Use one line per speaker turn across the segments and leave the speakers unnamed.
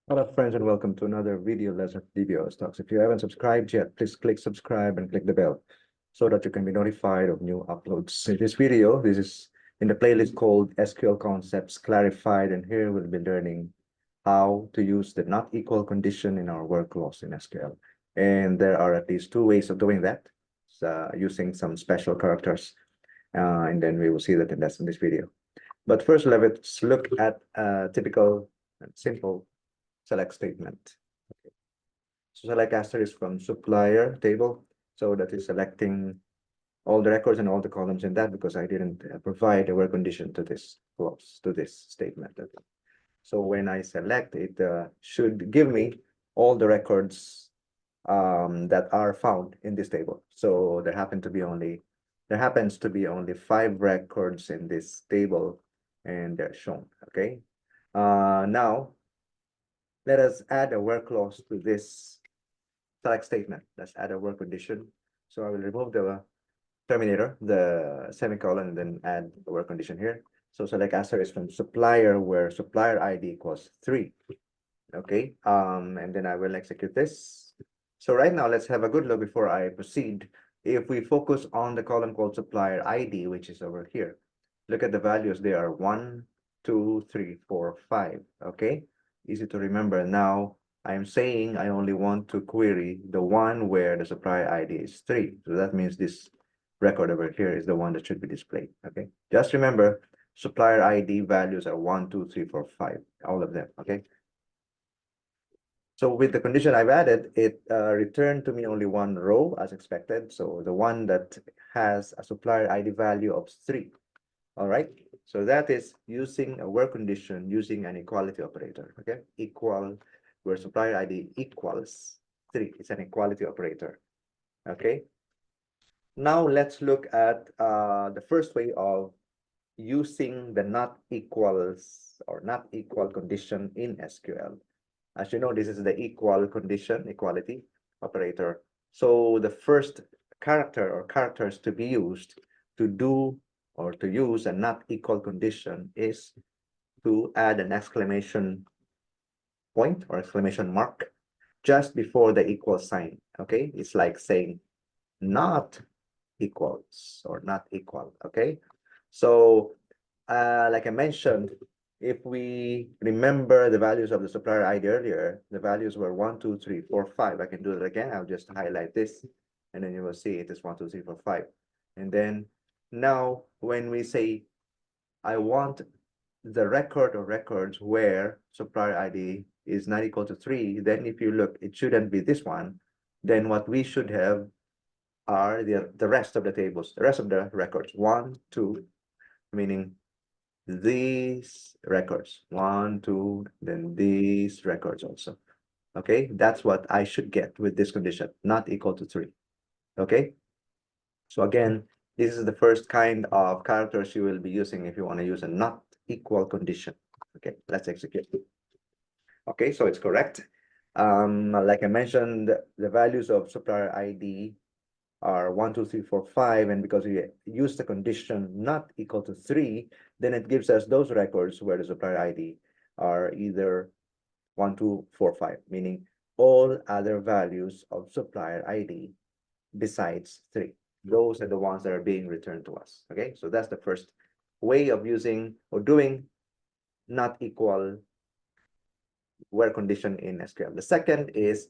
Hello friends and welcome to another video lesson of DBO Stocks. If you haven't subscribed yet, please click subscribe and click the bell so that you can be notified of new uploads. In this video, this is in the playlist called SQL Concepts Clarified, and here we'll be learning how to use the not equal condition in our work loss in SQL. And there are at least two ways of doing that, using some special characters, and then we will see that in this video. But first, let's look at a typical and simple select statement. Okay. So select asterisk from supplier table. So that is selecting all the records and all the columns in that because I didn't provide a where condition to this clause, to this statement. Okay. So when I select it, should give me all the records that are found in this table. So there happens to be only 5 records in this table, and they're shown. Okay. Now let us add a where clause to this select statement. Let's add a where condition. So I will remove the terminator, the semicolon, and then add the where condition here. So select asterisk from supplier where supplier ID equals 3. Okay, and then I will execute this. So right now, let's have a good look before I proceed. If we focus on the column called supplier ID, which is over here, look at the values. They are 1, 2, 3, 4, 5. Okay, easy to remember. Now I'm saying I only want to query the one where the supplier ID is 3. So that means this record over here is the one that should be displayed. Okay, just remember supplier ID values are 1, 2, 3, 4, 5, all of them. Okay. So with the condition I've added, it returned to me only one row as expected. So the one that has a supplier ID value of 3. All right. So that is using a where condition using an equality operator. Okay. Equal where supplier ID equals 3. It's an equality operator. Okay. Now let's look at the first way of using the not equals or not equal condition in SQL. As you know, this is the equal condition, equality operator. So the first character or characters to be used to do or to use a not equal condition is to add an exclamation point or exclamation mark just before the equal sign. Okay, it's like saying not equals or not equal. Okay, so like I mentioned, if we remember the values of the supplier ID earlier, the values were 1, 2, 3, 4, 5. I can do it again. I'll just highlight this, and then you will see it is 1, 2, 3, 4, 5. And then now when we say, I want the record or records where supplier ID is not equal to 3, then if you look, it shouldn't be this one. Then what we should have are the rest of the tables, the rest of the records, 1, 2, meaning these records, 1, 2, then these records also. Okay, that's what I should get with this condition, not equal to 3. Okay, so again, this is the first kind of characters you will be using if you want to use a not equal condition. Okay, let's execute. Okay, so it's correct. Like I mentioned, the values of supplier ID are 1, 2, 3, 4, 5, and because we use the condition not equal to 3, then it gives us those records where the supplier ID are either 1, 2, 4, 5, meaning all other values of supplier ID besides 3. Those are the ones that are being returned to us. Okay, so that's the first way of using or doing not equal where condition in SQL. The second is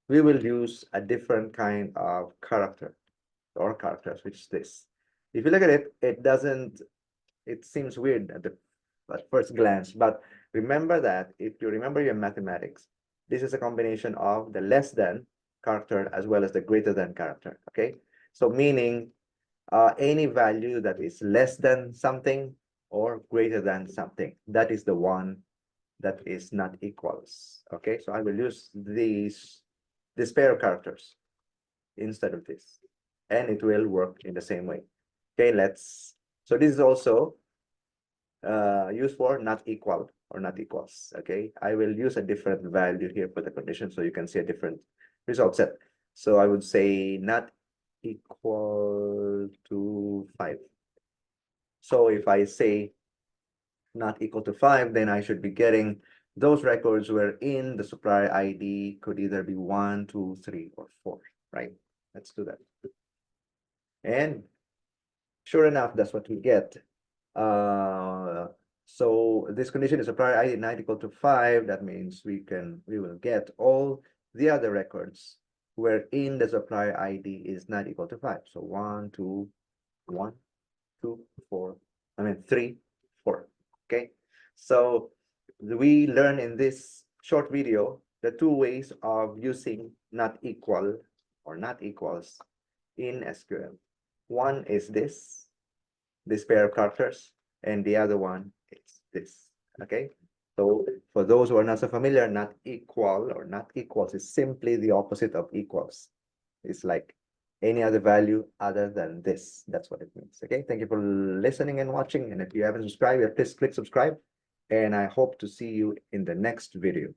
we will use a different kind of character or characters, which is this. If you look at it, it seems weird at first glance, but remember that if you remember your mathematics, this is a combination of the less than character as well as the greater than character. Okay, so meaning any value that is less than something or greater than something, that is the one that is not equals. Okay, so I will use this pair of characters instead of this, and it will work in the same way. Okay, so this is also used for not equal or not equals. Okay, I will use a different value here for the condition so you can see a different result set. So I would say not equal to 5. So if I say not equal to 5, then I should be getting those records were in the supplier ID could either be 1, 2, 3, or 4, right? Let's do that. And sure enough, that's what we get. So this condition is supplier ID not equal to 5. That means we will get all the other records where in the supplier ID is not equal to 5. So 1, 2, 1, 2, 4. I mean 3, 4. Okay. So we learn in this short video the two ways of using not equal or not equals in SQL. One is this pair of characters, and the other one is this. Okay. So for those who are not so familiar, not equal or not equals is simply the opposite of equals. It's like any other value other than this. That's what it means. Okay. Thank you for listening and watching. And if you haven't subscribed, please click subscribe. And I hope to see you in the next video.